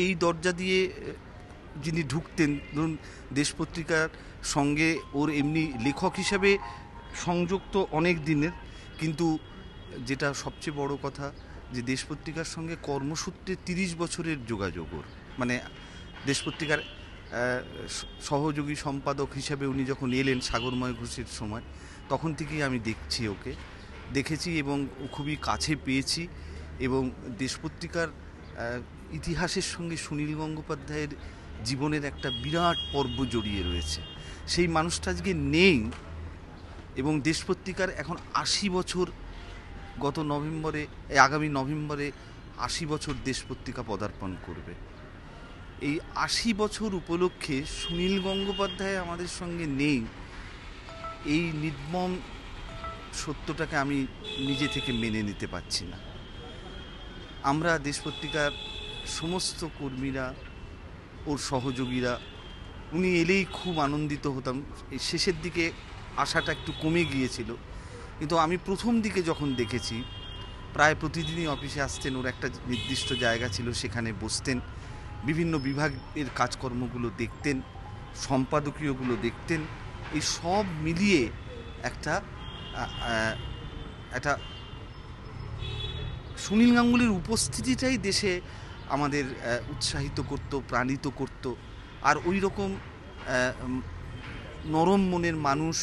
এই দরজা দিয়ে যিনি ঢুকতেন, ধরুন দেশ পত্রিকার সঙ্গে ওর এমনি লেখক হিসাবে সংযোগ তো অনেক দিনের, কিন্তু যেটা সবচেয়ে বড় কথা যে দেশ পত্রিকার সঙ্গে কর্মসূত্রে 30 বছরের যোগাযোগ ওর। মানে দেশ পত্রিকার সহযোগী সম্পাদক হিসাবে উনি যখন এলেন সাগরময় ঘোষের সময়, তখন থেকেই আমি দেখেছি এবং খুবই কাছে পেয়েছি। এবং দেশ পত্রিকার ইতিহাসের সঙ্গে সুনীল গঙ্গোপাধ্যায়ের জীবনের একটা বিরাট পর্ব জড়িয়ে রয়েছে। সেই মানুষটা আজকে নেই এবং দেশ পত্রিকার এখন 80 বছর, আগামী নভেম্বরে 80 বছর দেশ পত্রিকা পদার্পণ করবে। এই 80 বছর উপলক্ষে সুনীল গঙ্গোপাধ্যায় আমাদের সঙ্গে নেই, এই নির্মম সত্যটাকে আমি নিজে থেকে মেনে নিতে পারছি না। আমরা দেশ পত্রিকার সমস্ত কর্মীরা, ওর সহযোগীরা, উনি এলেই খুব আনন্দিত হতাম। এই শেষের দিকে আশাটা একটু কমে গিয়েছিল, কিন্তু আমি প্রথম দিকে যখন দেখেছি প্রায় প্রতিদিনই অফিসে আসতেন, ওর একটা নির্দিষ্ট জায়গা ছিল, সেখানে বসতেন, বিভিন্ন বিভাগের কাজকর্মগুলো দেখতেন, সম্পাদকীয়গুলো দেখতেন। এই সব মিলিয়ে একটা সুনীল গাঙ্গুলির উপস্থিতিটাই দেশে আমাদের উৎসাহিত করত, প্রাণিত করত। আর ওই রকম নরম মনের মানুষ,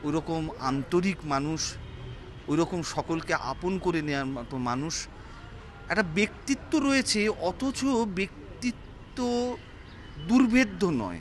ওই রকম আন্তরিক মানুষ, ওই রকম সকলকে আপন করে নেওয়ার মতো মানুষ, একটা ব্যক্তিত্ব রয়েছে, অথচ ব্যক্তিত্ব দুর্ভেদ্য নয়।